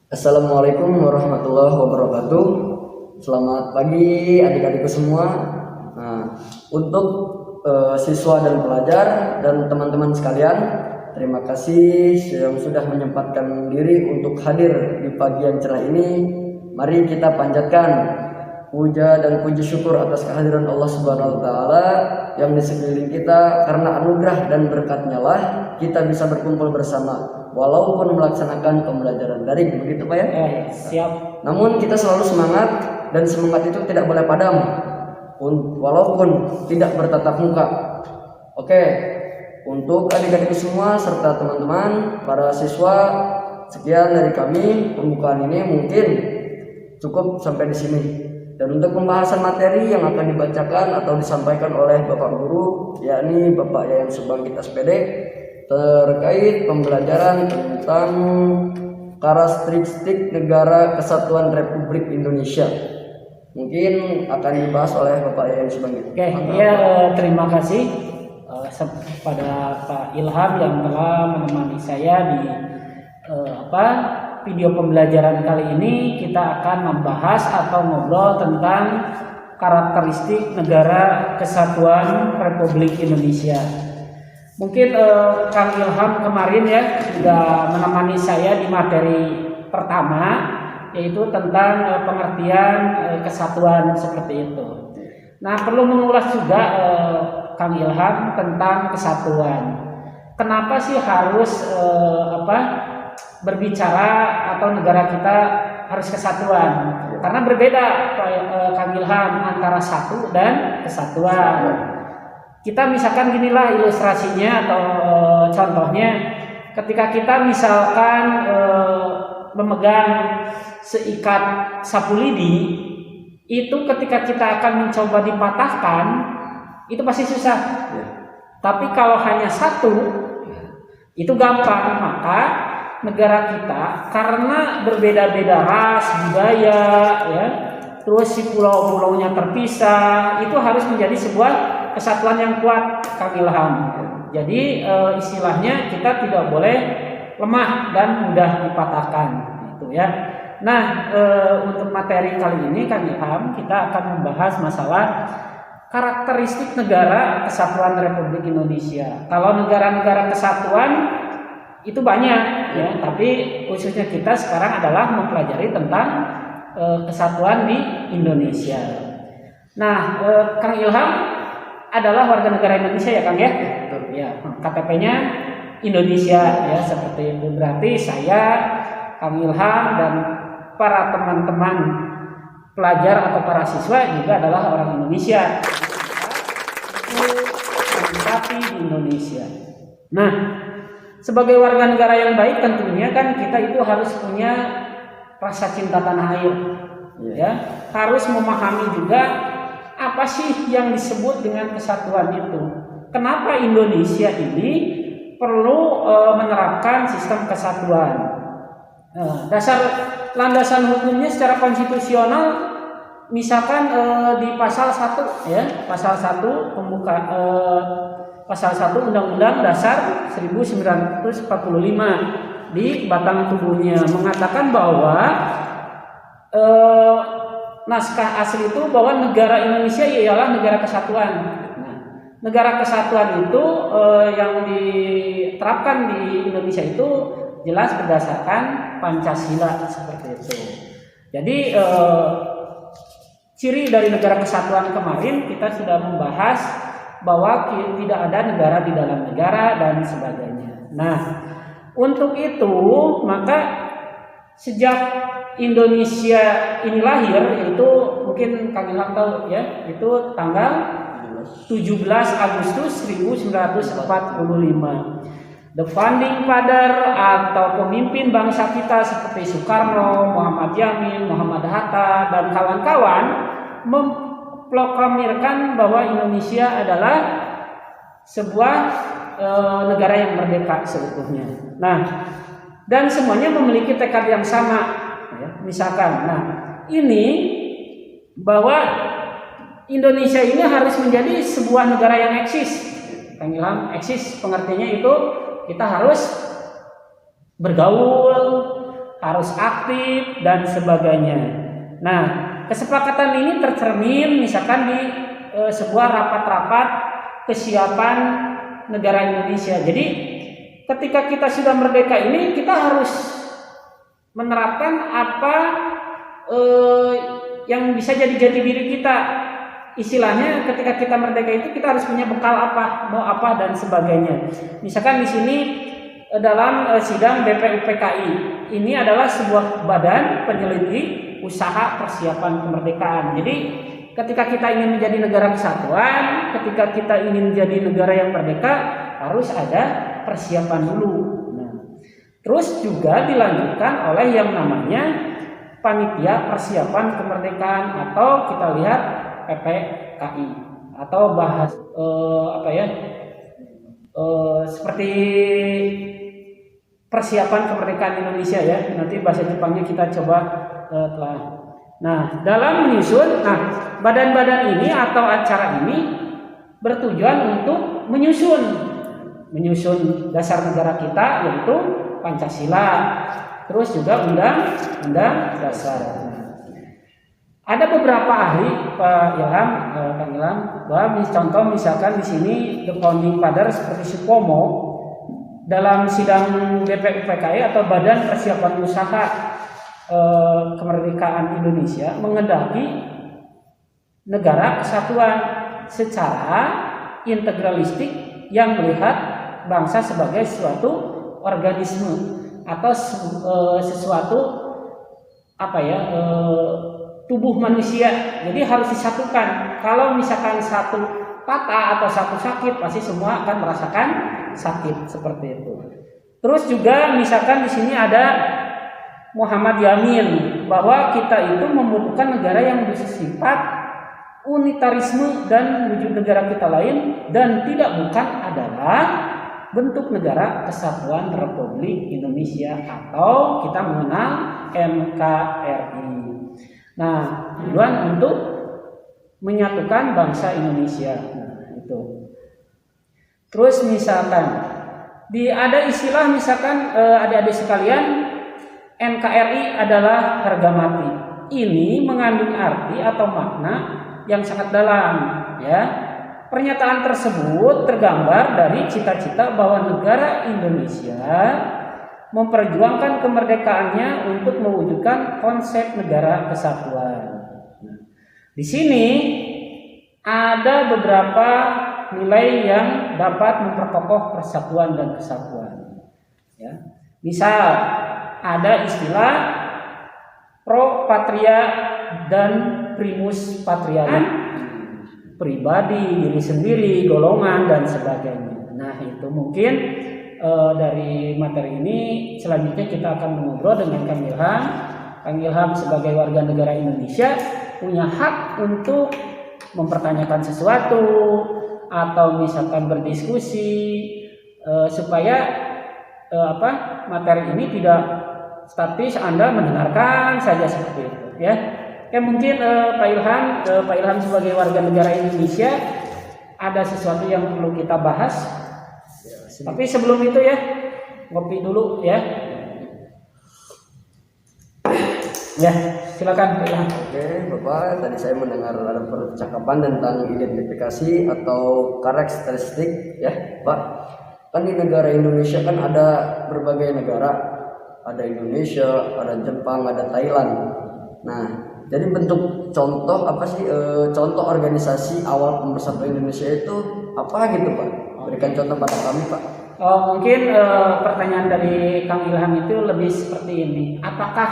Assalamualaikum warahmatullahi wabarakatuh. Selamat pagi adik-adikku semua. Untuk siswa dan pelajar dan teman-teman sekalian, terima kasih yang sudah menyempatkan diri untuk hadir di pagi yang cerah ini. Mari kita panjatkan puja dan puji syukur atas kehadiran Allah Subhanahu wa taala yang di sekeliling kita. Karena anugerah dan berkatnya lah kita bisa berkumpul bersama walaupun melaksanakan pembelajaran daring, begitu Pak ya? Siap. Namun kita selalu semangat, dan semangat itu tidak boleh padam walaupun tidak bertatap muka. Oke, untuk adik-adik semua serta teman-teman para siswa, sekian dari kami. Pembukaan ini mungkin cukup sampai di sini. Dan untuk pembahasan materi yang akan dibacakan atau disampaikan oleh Bapak Guru, yakni Bapak Yayan Subangkit SPD, terkait pembelajaran tentang karakteristik negara kesatuan Republik Indonesia. Mungkin akan dibahas oleh Bapak Yayan Subangkit. Oke, ya, terima kasih kepada Pak Ilham yang telah menemani saya di video pembelajaran kali ini. Kita akan membahas atau ngobrol tentang karakteristik negara kesatuan Republik Indonesia. Mungkin Kang Ilham kemarin ya sudah menemani saya di materi pertama, yaitu tentang pengertian kesatuan seperti itu. Nah, perlu mengulas juga Kang Ilham tentang kesatuan. Kenapa sih harus berbicara atau negara kita harus kesatuan? Karena berbeda Kang Ilham antara satu dan kesatuan. Kita misalkan ginilah ilustrasinya atau contohnya, ketika kita misalkan memegang seikat sapu lidi, itu ketika kita akan mencoba dipatahkan itu pasti susah. Tapi kalau hanya satu itu gampang. Maka negara kita karena berbeda-beda ras, budaya, ya, terus si pulau-pulaunya terpisah, itu harus menjadi sebuah kesatuan yang kuat, Kang Ilham. Jadi istilahnya kita tidak boleh lemah dan mudah dipatahkan, gitu ya. Nah, untuk materi kali ini Kang Ilham, kita akan membahas masalah karakteristik negara kesatuan Republik Indonesia. Kalau negara-negara kesatuan itu banyak ya, tapi khususnya kita sekarang adalah mempelajari tentang kesatuan di Indonesia. Nah, Kang Ilham adalah warga negara Indonesia ya Kang ya? Ya, KTP-nya Indonesia ya, seperti itu. Berarti saya, Kang Ilham, dan para teman-teman pelajar atau para siswa juga adalah orang Indonesia. Tapi di Indonesia. Nah, sebagai warga negara yang baik tentunya kan kita itu harus punya rasa cinta tanah air, ya. Harus memahami juga apa sih yang disebut dengan kesatuan itu. Kenapa Indonesia ini perlu menerapkan sistem kesatuan? Dasar landasan hukumnya secara konstitusional, misalkan di pasal 1 ya, pasal 1 pasal 1 Undang-Undang Dasar 1945 di batang tubuhnya mengatakan bahwa naskah asli itu bahwa negara Indonesia ialah negara kesatuan. Nah, negara kesatuan itu yang diterapkan di Indonesia itu jelas berdasarkan Pancasila seperti itu. Jadi ciri dari negara kesatuan kemarin kita sudah membahas bahwa tidak ada negara di dalam negara dan sebagainya. Nah, untuk itu maka sejak Indonesia ini lahir, yaitu mungkin Kang Ilham tahu ya, itu tanggal 17 Agustus 1945. The founding father atau pemimpin bangsa kita seperti Soekarno, Muhammad Yamin, Muhammad Hatta dan kawan-kawan memproklamirkan bahwa Indonesia adalah sebuah negara yang merdeka seutuhnya. Nah, dan semuanya memiliki tekad yang sama, ya, misalkan. Nah, ini bahwa Indonesia ini harus menjadi sebuah negara yang eksis. Kang Ilham, eksis pengertiannya itu kita harus bergaul, harus aktif dan sebagainya. Nah, kesepakatan ini tercermin misalkan di sebuah rapat-rapat kesiapan negara Indonesia. Jadi ketika kita sudah merdeka ini kita harus menerapkan apa yang bisa jadi jati diri kita. Istilahnya ketika kita merdeka itu kita harus punya bekal apa, mau apa dan sebagainya. Misalkan di sini dalam sidang BPUPKI ini adalah sebuah badan penyelidik usaha persiapan kemerdekaan. Jadi ketika kita ingin menjadi negara kesatuan, ketika kita ingin menjadi negara yang merdeka, harus ada persiapan dulu. Nah, terus juga dilanjutkan oleh yang namanya panitia persiapan kemerdekaan atau kita lihat PPKI atau bahas seperti persiapan kemerdekaan Indonesia ya. Nanti bahasa Jepangnya kita coba telah. Nah, dalam menyusun, badan-badan ini atau acara ini bertujuan untuk menyusun dasar negara kita yaitu Pancasila, terus juga undang-undang dasar. Ada beberapa ahli Pak Ilham, Kang Ilham, bahwa contoh misalkan di sini the founding father seperti Supomo dalam sidang BPUPKI atau Badan Persiapan Usaha Kemerdekaan Indonesia mengendaki negara kesatuan secara integralistik yang melihat bangsa sebagai suatu organisme atau sesuatu tubuh manusia. Jadi harus disatukan. Kalau misalkan satu patah atau satu sakit, pasti semua akan merasakan sakit seperti itu. Terus juga misalkan di sini ada Muhammad Yamin bahwa kita itu membutuhkan negara yang bersifat unitarisme dan wujud negara kita lain dan tidak bukan adalah bentuk negara kesatuan Republik Indonesia atau kita mengenal NKRI. Nah, tujuan untuk menyatukan bangsa Indonesia. Nah, itu. Terus misalkan ada istilah misalkan adik-adik sekalian, NKRI adalah harga mati. Ini mengandung arti atau makna yang sangat dalam, ya. Pernyataan tersebut tergambar dari cita-cita bahwa negara Indonesia memperjuangkan kemerdekaannya untuk mewujudkan konsep negara kesatuan. Nah, di sini ada beberapa nilai yang dapat memperkokoh persatuan dan kesatuan. Ya. Misal ada istilah pro patria dan primus patriae, pribadi, diri sendiri, golongan dan sebagainya. Nah, itu mungkin dari materi ini selanjutnya kita akan mengobrol dengan Kang Ilham. Kang Ilham sebagai warga negara Indonesia punya hak untuk mempertanyakan sesuatu atau misalkan berdiskusi supaya materi ini tidak statis Anda mendengarkan saja seperti itu, ya. Mungkin Pak Ilham sebagai warga negara Indonesia ada sesuatu yang perlu kita bahas. Tapi sebelum itu ya, ngopi dulu ya. Ya, silakan Pak Ilham. Oke, Bapak, tadi saya mendengar ada percakapan tentang identifikasi atau karakteristik ya, Pak. Kan di negara Indonesia kan ada berbagai negara. Ada Indonesia, ada Jepang, ada Thailand. Nah, jadi bentuk contoh contoh organisasi awal pemersatu Indonesia itu apa gitu, Pak? Berikan contoh pada kami, Pak. Mungkin pertanyaan dari Kang Ilham itu lebih seperti ini. Apakah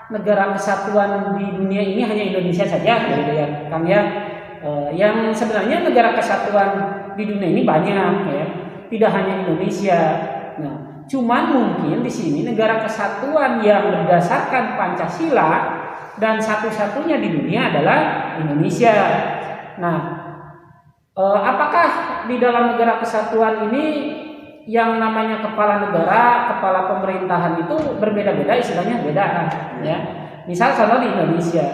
negara kesatuan di dunia ini hanya Indonesia saja, gitu ya, Kang ya? Yang sebenarnya negara kesatuan di dunia ini banyak, ya. Tidak hanya Indonesia. Nah, cuman mungkin di sini negara kesatuan yang berdasarkan Pancasila dan satu-satunya di dunia adalah Indonesia. Nah, apakah di dalam negara kesatuan ini yang namanya kepala negara, kepala pemerintahan itu berbeda-beda, istilahnya beda, ya. Misal contoh di Indonesia,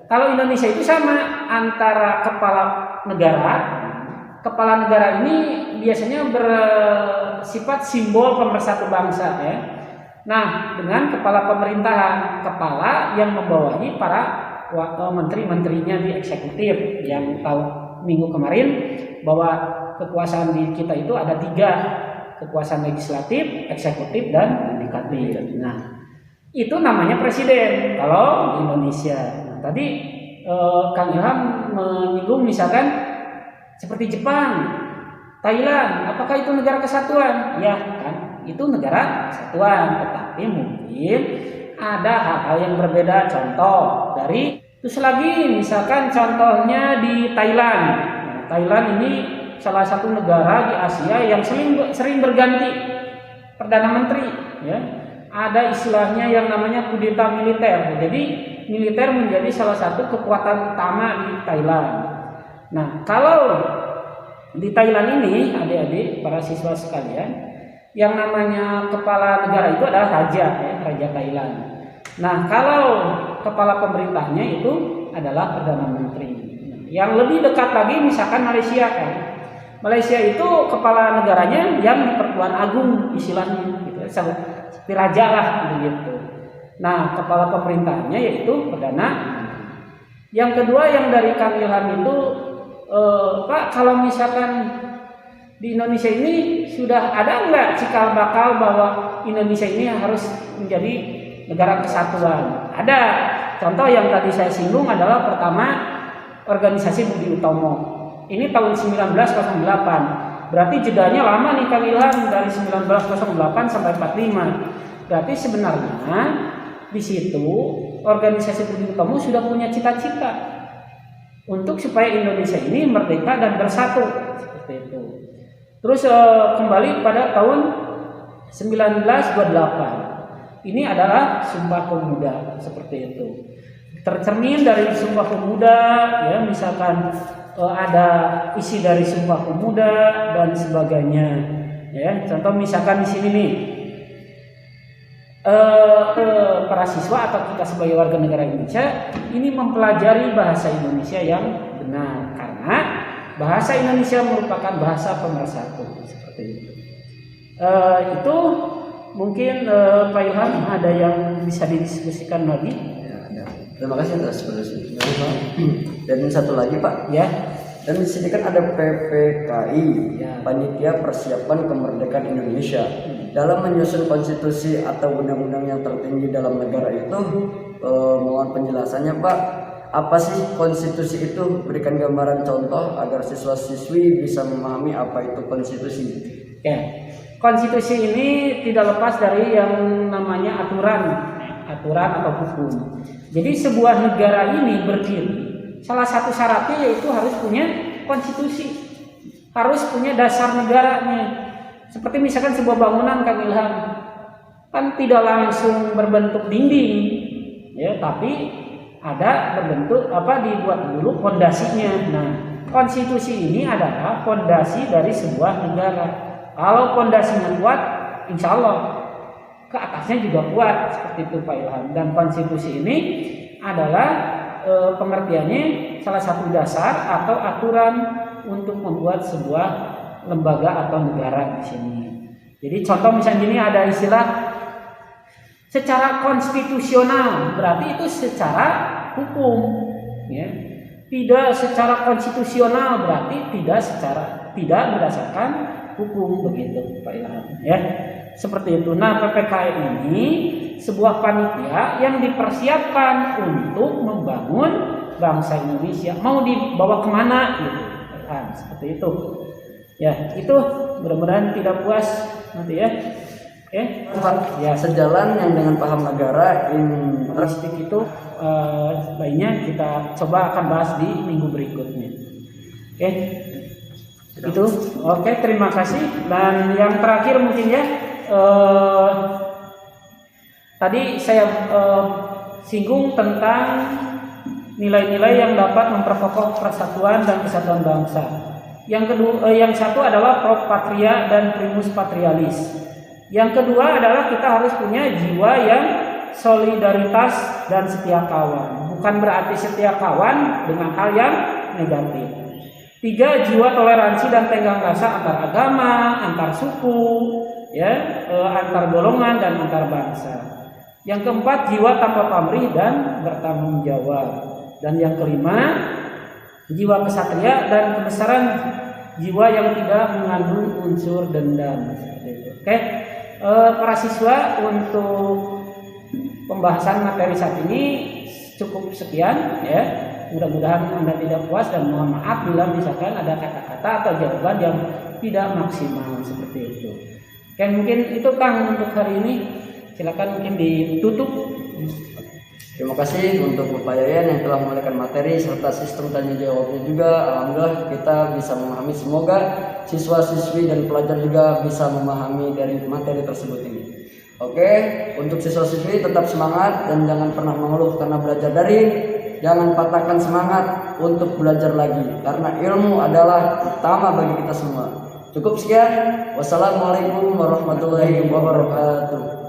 kalau Indonesia itu sama antara kepala negara ini biasanya bersifat simbol pemersatu bangsa, ya. Nah, dengan kepala pemerintahan, kepala yang membawahi para menteri-menterinya di eksekutif, yang tahu minggu kemarin bahwa kekuasaan di kita itu ada 3, kekuasaan legislatif, eksekutif, dan yudikatif. Nah, itu namanya presiden kalau di Indonesia. Nah, tadi Kang Ilham menyinggung misalkan seperti Jepang, Thailand, apakah itu negara kesatuan? Ya kan, itu negara kesatuan, tetapi mungkin ada hal-hal yang berbeda. Contoh dari terus lagi misalkan contohnya di Thailand. Nah, Thailand ini salah satu negara di Asia yang sering berganti perdana menteri, ya. Ada istilahnya yang namanya kudeta militer. Jadi militer menjadi salah satu kekuatan utama di Thailand. Nah, kalau di Thailand ini, adik-adik, para siswa sekalian, yang namanya kepala negara itu adalah raja, ya, raja Thailand. Nah, kalau kepala pemerintahnya itu adalah perdana menteri. Yang lebih dekat lagi misalkan Malaysia kan. Malaysia itu kepala negaranya yang di Pertuan Agung istilahnya, gitu. Seperti raja lah begitu. Nah, kepala pemerintahnya yaitu perdana. Yang kedua yang dari Kang Ilham itu, Pak, kalau misalkan di Indonesia ini sudah ada nggak cikal bakal bahwa Indonesia ini harus menjadi negara kesatuan? Ada. Contoh yang tadi saya singgung adalah pertama organisasi Budi Utomo. Ini tahun 1908. Berarti jedanya lama nih Kang Ilham, dari 1908 sampai 45. Berarti sebenarnya di situ organisasi Budi Utomo sudah punya cita-cita untuk supaya Indonesia ini merdeka dan bersatu seperti itu. Terus kembali pada tahun 1928. Ini adalah Sumpah Pemuda seperti itu. Tercermin dari Sumpah Pemuda, ya, misalkan ada isi dari Sumpah Pemuda dan sebagainya, ya. Contoh misalkan di sini nih, para siswa atau kita sebagai warga negara Indonesia ini mempelajari bahasa Indonesia yang benar, karena bahasa Indonesia merupakan bahasa pemersatu seperti itu. Itu mungkin Pak Ilham ada yang bisa didiskusikan lagi? Ya, ada. Terima kasih atas penjelasannya. Dan satu lagi Pak, Ya. dan di sini kan ada PPKI, Ya. Panitia Persiapan Kemerdekaan Indonesia. Dalam menyusun konstitusi atau undang-undang yang tertinggi dalam negara itu, mohon penjelasannya Pak. Apa sih konstitusi itu? Berikan gambaran contoh agar siswa-siswi bisa memahami apa itu konstitusi. Ya. Konstitusi ini tidak lepas dari yang namanya aturan atau hukum. Jadi sebuah negara ini berdiri, salah satu syaratnya yaitu harus punya konstitusi, harus punya dasar negaranya. Seperti misalkan sebuah bangunan Kang Ilham, kan tidak langsung berbentuk dinding, ya, tapi ada berbentuk dibuat dulu pondasinya. Nah, konstitusi ini adalah pondasi dari sebuah negara. Kalau pondasinya kuat, insya Allah ke atasnya juga kuat seperti itu Pak Ilham. Dan konstitusi ini adalah pengertiannya salah satu dasar atau aturan untuk membuat sebuah lembaga atau negara di sini. Jadi contoh misalnya ini ada istilah secara konstitusional, berarti itu secara hukum, ya. Tidak secara konstitusional berarti tidak berdasarkan hukum, begitu Pak Ilham, ya. Seperti itu. Nah, PPKI ini sebuah panitia yang dipersiapkan untuk membangun bangsa Indonesia. Mau dibawa kemana gitu, seperti itu. Ya, itu mudah-mudahan tidak puas nanti ya. Ya, sejalan yang dengan paham negara Logistik itu lainnya kita coba akan bahas di minggu berikutnya. Itu. Oke, terima kasih. Dan yang terakhir mungkin ya, tadi saya singgung tentang nilai-nilai yang dapat memperkokoh persatuan dan kesatuan bangsa. Yang satu adalah pro patria dan primus patrialis. Yang kedua adalah kita harus punya jiwa yang solidaritas dan setia kawan. Bukan berarti setia kawan dengan hal yang negatif. 3, jiwa toleransi dan tenggang rasa antar agama, antar suku, ya, antar golongan dan antar bangsa. Yang keempat, jiwa tanpa pamrih dan bertanggung jawab. Dan yang kelima, jiwa kesatria dan kebesaran jiwa yang tidak mengandung unsur dendam. Oke, para siswa, untuk pembahasan materi saat ini cukup sekian ya. Mudah-mudahan Anda tidak puas dan mohon maaf bila misalkan ada kata-kata atau jawaban yang tidak maksimal seperti itu. Oke, mungkin itu Kang untuk hari ini. Silakan mungkin ditutup. Terima kasih untuk Bapak Yayan yang telah memberikan materi serta sistem tanya jawabnya juga. Alhamdulillah kita bisa memahami. Semoga siswa-siswi dan pelajar juga bisa memahami dari materi tersebut ini. Oke, untuk siswa-siswi tetap semangat dan jangan pernah mengeluh karena belajar daring. Jangan patahkan semangat untuk belajar lagi karena ilmu adalah utama bagi kita semua. Cukup sekian. Wassalamualaikum warahmatullahi wabarakatuh.